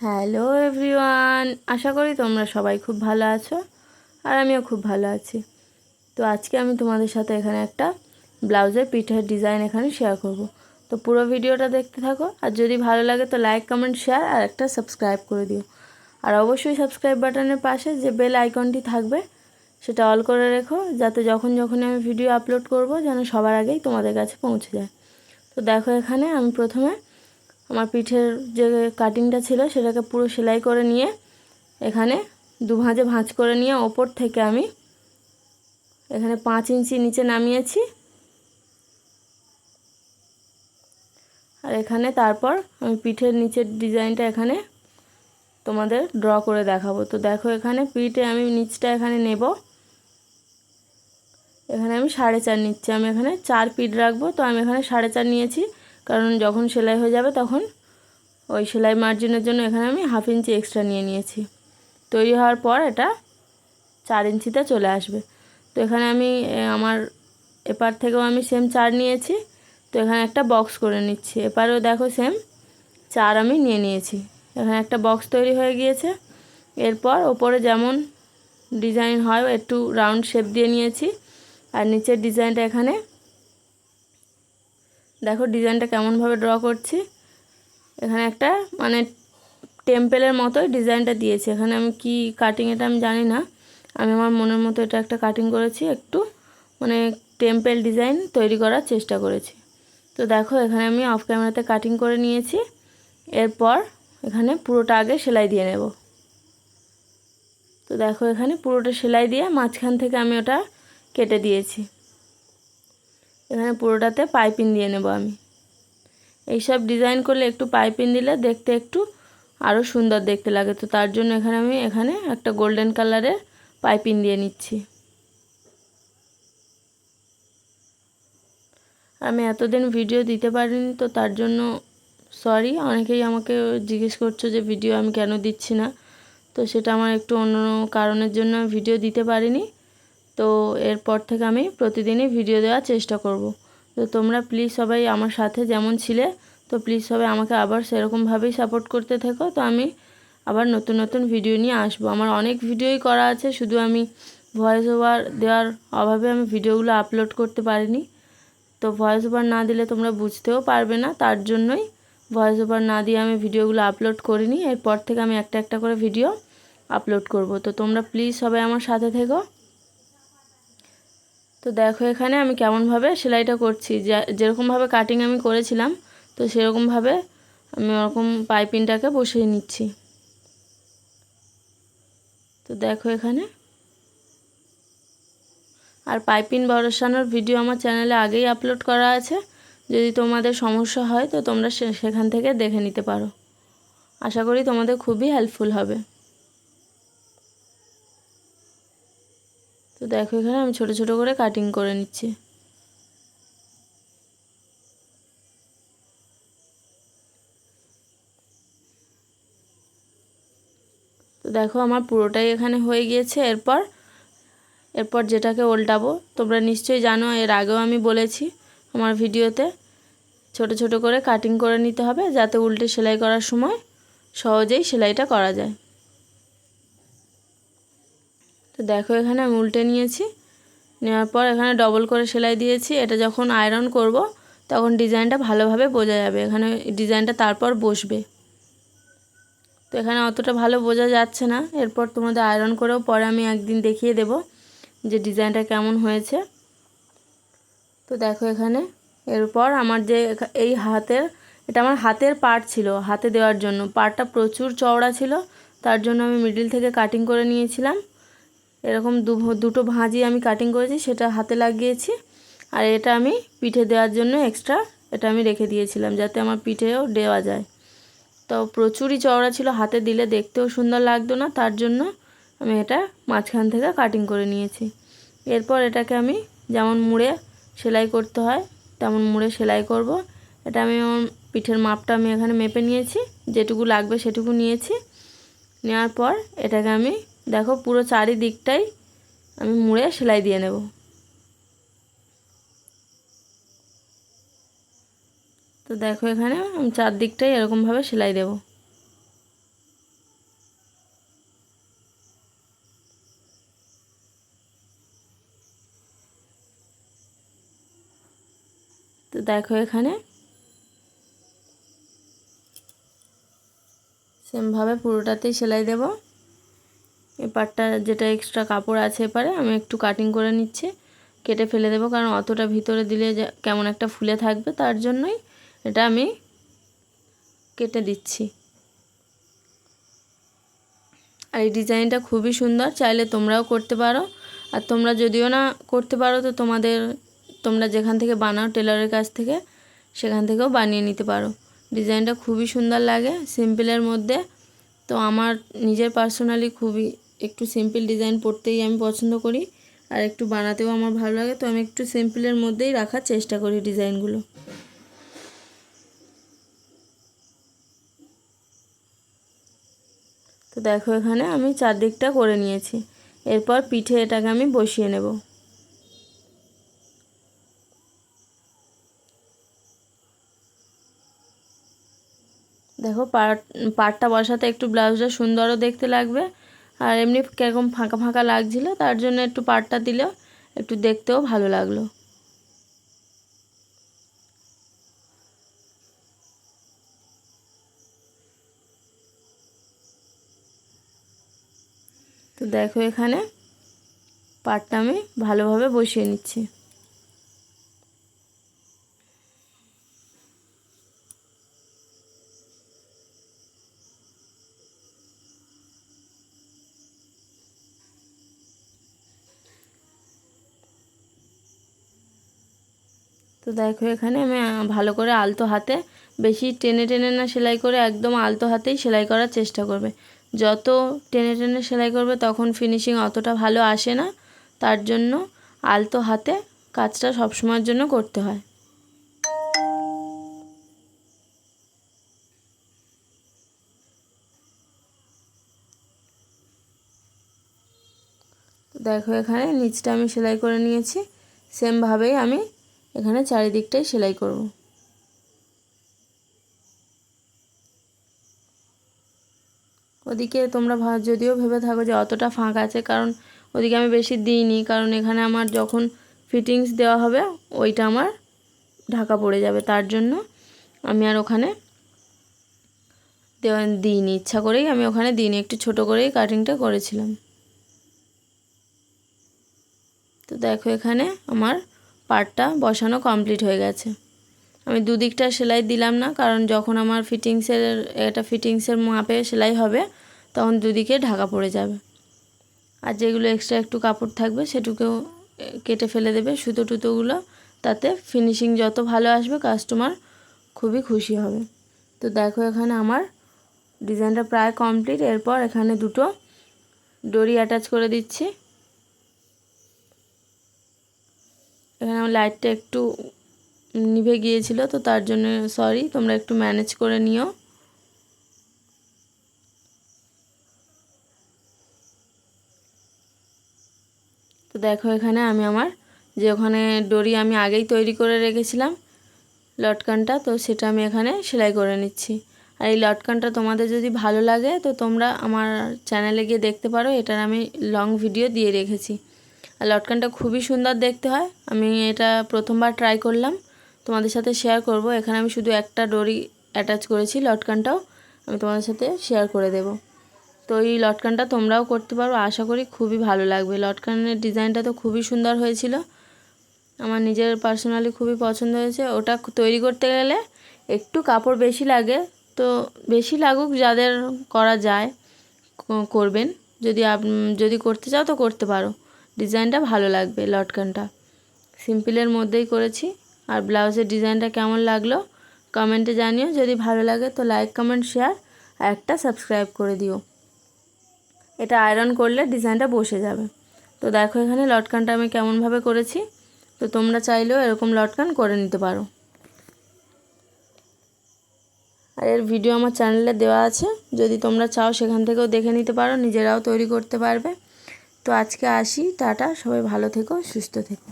Hello everyone, আশা করি তোমরা সবাই খুব ভালো আছো আর আমিও খুব ভালো আছি। তো আজকে আমি তোমাদের সাথে এখানে একটা ব্লাউজের পিঠের ডিজাইন এখানে শেয়ার করব। তো পুরো ভিডিওটা দেখতে থাকো, আর যদি ভালো লাগে তো লাইক কমেন্ট শেয়ার আর একটা সাবস্ক্রাইব করে দিও। আর অবশ্যই সাবস্ক্রাইব বাটনের পাশে যে বেল আইকনটি থাকবে সেটা অল করে রেখো, যাতে যখনই আমি ভিডিও আপলোড করব যেন সবার আগেই তোমাদের কাছে পৌঁছে যায়। তো দেখো, এখানে আমি প্রথমে আমার পিঠের যে কাটিংটা ছিল সেটাকে পুরো সেলাই করে নিয়ে এখানে দু ভাঁজে ভাঁজ করে নিয়ে ওপর থেকে আমি এখানে 5 ইঞ্চি নিচে নামিয়েছি। আর এখানে তারপর আমি পিঠের নিচের ডিজাইনটা এখানে তোমাদের ড্র করে দেখাবো। তো দেখো, এখানে পিঠে আমি নিচটা এখানে নেব। এখানে আমি 4.5 নিচ্ছি। আমি এখানে 4 পিঠ রাখবো, তো আমি এখানে 4.5 নিয়েছি, কারণ যখন সেলাই হয়ে যাবে তখন ওই সেলাই মার্জিনের জন্য এখানে আমি 1/2 ইঞ্চি এক্সট্রা নিয়েছি। তৈরি হওয়ার পর এটা 4 ইঞ্চিতে চলে আসবে। তো এখানে আমি আমার এপার থেকেও আমি সেম 4 নিয়েছি। তো এখানে একটা বক্স করে নিচ্ছি। এপারেও দেখো সেম 4 আমি নিয়েছি। এখানে একটা বক্স তৈরি হয়ে গিয়েছে। এরপর ওপরে যেমন ডিজাইন হয় একটু রাউন্ড শেপ দিয়ে নিয়েছি। আর নিচের ডিজাইনটা এখানে দেখো ডিজাইনটা কেমনভাবে ড্র করছি। এখানে একটা মানে টেম্পেলের মতোই ডিজাইনটা দিয়েছি। এখানে আমি কি কাটিং এটা আমি জানি না, আমি আমার মনের মতো এটা একটা কাটিং করেছি, একটু মানে টেম্পেল ডিজাইন তৈরি করার চেষ্টা করেছি। তো দেখো, এখানে আমি অফ ক্যামেরাতে কাটিং করে নিয়েছি। এরপর এখানে পুরোটা আগে সেলাই দিয়ে নেব। তো দেখো, এখানে পুরোটা সেলাই দিয়ে মাঝখান থেকে আমি ওটা কেটে দিয়েছি। এখানে পুরোটাতে পাইপিং দিয়ে নেব আমি। এইসব ডিজাইন করলে একটু পাইপিং দিলে দেখতে একটু আরও সুন্দর দেখতে লাগে। তো তার জন্য এখানে আমি একটা গোল্ডেন কালারের পাইপিং দিয়ে নিচ্ছি। আমি এতদিন ভিডিও দিতে পারিনি, তো তার জন্য সরি। অনেকেই আমাকে জিজ্ঞেস করছো যে ভিডিও আমি কেন দিচ্ছি না। তো সেটা আমার একটু অন্য কারণের জন্য ভিডিও দিতে পারিনি। তো এরপর থেকে আমি প্রতিদিনই ভিডিও দেওয়ার চেষ্টা করব। তো তোমরা প্লিজ সবাই আমার সাথে যেমন ছিলে, তো প্লিজ সবাই আমাকে আবার সেরকমভাবেই সাপোর্ট করতে থেকো। তো আমি আবার নতুন নতুন ভিডিও নিয়ে আসবো। আমার অনেক ভিডিওই করা আছে, শুধু আমি ভয়েস ওভার দেওয়ার অভাবে আমি ভিডিওগুলো আপলোড করতে পারিনি। তো ভয়েস ওভার না দিলে তোমরা বুঝতেও পারবে না, তার জন্যই ভয়েস ওভার না দিয়ে আমি ভিডিওগুলো আপলোড করিনি। এরপর থেকে আমি একটা একটা করে ভিডিও আপলোড করব। তো তোমরা প্লিজ সবাই আমার সাথে থেকো। তো দেখো, এখানে আমি কেমনভাবে সেলাইটা করছি, যেরকমভাবে কাটিং আমি করেছিলাম তো সেরকমভাবে আমি ওরকম পাইপিংটাকে বসিয়ে নিচ্ছি। তো দেখো এখানে, আর পাইপিং বসানোর ভিডিও আমার চ্যানেলে আগেই আপলোড করা আছে। যদি তোমাদের সমস্যা হয় তো তোমরা সেখান থেকে দেখে নিতে পারো। আশা করি তোমাদের খুবই হেল্পফুল হবে। তো দেখো, এখানে আমি ছোট ছোট করে কাটিং করে নিচ্ছি। তো দেখো, আমার পুরোটাই এখানে হয়ে গিয়েছে। এরপর যেটাকে উল্টাবো, তোমরা নিশ্চয়ই জানো, এর আগেও আমি বলেছি আমার ভিডিওতে, ছোট ছোট করে কাটিং করে নিতে হবে যাতে উল্টে সেলাই করার সময় সহজেই সেলাইটা করা যায়। তো দেখো, এখানে আমি উল্টে নিয়েছি। নেওয়ার পর এখানে ডবল করে সেলাই দিয়েছি। এটা যখন আয়রন করব তখন ডিজাইনটা ভালোভাবে বোঝা যাবে, এখানে ডিজাইনটা তারপর বসবে। তো এখানে অতটা ভালো বোঝা যাচ্ছে না। এরপর তোমাদের আয়রন করেও পরে আমি একদিন দেখিয়ে দেব যে ডিজাইনটা কেমন হয়েছে। তো দেখো, এখানে এরপর আমার যে এই এটা আমার হাতের পার্ট ছিল, হাতে দেওয়ার জন্য পার্টটা প্রচুর চওড়া ছিল, তার জন্য আমি মিডিল থেকে কাটিং করে নিয়েছিলাম। এরকম দুটো ভাঁজি আমি কাটিং করেছি, সেটা হাতে লাগিয়েছি। আর এটা আমি পিঠে দেওয়ার জন্য এক্সট্রা এটা আমি রেখে দিয়েছিলাম যাতে আমার পিঠেও দেওয়া যায়। তো প্রচুরই চওড়া ছিল, হাতে দিলে দেখতেও সুন্দর লাগতো না, তার জন্য আমি এটা মাঝখান থেকে কাটিং করে নিয়েছি। এরপর এটাকে আমি যেমন মুড়ে সেলাই করতে হয় তেমন মুড়ে সেলাই করব। এটা আমি আমার পিঠের মাপটা আমি এখানে মেপে নিয়েছি, যেটুকু লাগবে সেটুকু নিয়েছি। নেওয়ার পর এটাকে আমি দেখো পুরো চারিদিকটাই আমি মুড়ে সেলাই দিয়ে নেব। তো দেখো, এখানে আমি চারদিকটাই এরকমভাবে সেলাই দেব। দেখো এখানে সেমভাবে পুরোটাতেই সেলাই দেব। এই পাটটা যেটা এক্সট্রা কাপড় আছে এপারে আমি একটু কাটিং করে নিচ্ছি, কেটে ফেলে দেবো, কারণ অতটা ভিতরে দিলে কেমন একটা ফুলে থাকবে, তার জন্যই এটা আমি কেটে দিচ্ছি। আর এই ডিজাইনটা খুবই সুন্দর, চাইলে তোমরাও করতে পারো। আর তোমরা যদিও না করতে পারো তো তোমরা যেখান থেকে বানাও টেলারের কাছ থেকে, সেখান থেকেও বানিয়ে নিতে পারো। ডিজাইনটা খুবই সুন্দর লাগে সিম্পলের মধ্যে। তো আমার নিজের পার্সোনালি খুবই একটু সিম্পল ডিজাইন পরতেই আমি পছন্দ করি, আর একটু বানাতেও আমার ভালো লাগে। তো আমি একটু সিম্পলের মধ্যেই রাখার চেষ্টা করি ডিজাইনগুলো। তো দেখো এখানে আমি চারদিকটা করে নিয়েছি। এরপর পিঠে এটাকে আমি বসিয়ে নেব। দেখো পাটটা বসাতে একটু ব্লাউজটা সুন্দরও দেখতে লাগবে, আর এমনি কীরকম ফাঁকা ফাঁকা লাগছিল, তার জন্য একটু পাটটা দিলেও একটু দেখতেও ভালো লাগলো। তো দেখো এখানে পাটটা আমি ভালোভাবে বসিয়ে নিচ্ছি। তো দেখো এখানে আমি ভালো করে আলতো হাতে, বেশি টেনে টেনে না সেলাই করে, একদম আলতো হাতেই সেলাই করার চেষ্টা করবে। যত টেনে টেনে সেলাই করবে তখন ফিনিশিং অতটা ভালো আসে না, তার জন্য আলতো হাতে কাজটা সবসময়ের জন্য করতে হয়। দেখো এখানে নিচটা আমি সেলাই করে নিয়েছি, সেমভাবেই আমি এখানে চারিদিকটাই সেলাই করব। ওদিকে তোমরা যদিও ভেবে থাকো যে অতটা ফাঁক আছে, কারণ ওদিকে আমি বেশি দিইনি, কারণ এখানে আমার যখন ফিটিংস দেওয়া হবে ওইটা আমার ঢাকা পড়ে যাবে, তার জন্য আমি আর ওখানে দিইনি, ইচ্ছা করেই আমি ওখানে দিইনি, একটু ছোট করেই কাটিংটা করেছিলাম। তো দেখো এখানে আমার পাটটা বসানো কমপ্লিট হয়ে গেছে। আমি দুদিকটা সেলাই দিলাম না, কারণ যখন আমার ফিটিংসের মাপে সেলাই হবে তখন দুদিকে ঢাকা পড়ে যাবে। আর যেগুলো এক্সট্রা একটু কাপড় থাকবে সেটুকুও কেটে ফেলে দেবে, সুতো টুতোগুলো, তাতে ফিনিশিং যত ভালো আসবে কাস্টমার খুবই খুশি হবে। তো দেখো এখানে আমার ডিজাইনটা প্রায় কমপ্লিট। এরপর এখানে দুটো ডরি অ্যাটাচ করে দিচ্ছি। এখানে আমার লাইটটা একটু নিভে গিয়েছিল, তো তার জন্য সরি, তোমরা একটু ম্যানেজ করে নিও। তো দেখো এখানে আমি আমার যে ওখানে ডরি আমি আগেই তৈরি করে রেখেছিলাম লটকানটা, তো সেটা আমি এখানে সেলাই করে নিচ্ছি। আর এই লটকানটা তোমাদের যদি ভালো লাগে তো তোমরা আমার চ্যানেলে গিয়ে দেখতে পারো, এটার আমি লং ভিডিও দিয়ে রেখেছি। আর লটকানটা খুবই সুন্দর দেখতে হয়। আমি এটা প্রথমবার ট্রাই করলাম, তোমাদের সাথে শেয়ার করব। এখানে আমি শুধু একটা ডরি অ্যাটাচ করেছি, লটকানটাও আমি তোমাদের সাথে শেয়ার করে দেব। তো এই লটকানটা তোমরাও করতে পারো, আশা করি খুবই ভালো লাগবে। লটকানের ডিজাইনটা তো খুবই সুন্দর হয়েছিল, আমার নিজের পার্সোনালি খুবই পছন্দ হয়েছে। ওটা তৈরি করতে গেলে একটু কাপড় বেশি লাগে, তো বেশি লাগুক, যাদের করা যায় করবেন, যদি করতে চাও তো করতে পারো। ডিজাইনটা ভালো লাগবে, লটকানটা সিম্পলের মধ্যেই করেছি। আর ব্লাউজের ডিজাইনটা কেমন লাগলো কমেন্টে জানিও। যদি ভালো লাগে তো লাইক কমেন্ট শেয়ার আর একটা সাবস্ক্রাইব করে দিও। এটা আয়রন করলে ডিজাইনটা বসে যাবে। তো দেখো এখানে লটকানটা আমি কেমনভাবে করেছি, তো তোমরা চাইলেও এরকম লটকান করে নিতে পারো। আর এর ভিডিও আমার চ্যানেলে দেওয়া আছে, যদি তোমরা চাও সেখান থেকেও দেখে নিতে পারো, নিজেরাও তৈরি করতে পারবে। তো আজকে আসি, টাটা, সবাই ভালো থেকো, সুস্থ থেকো।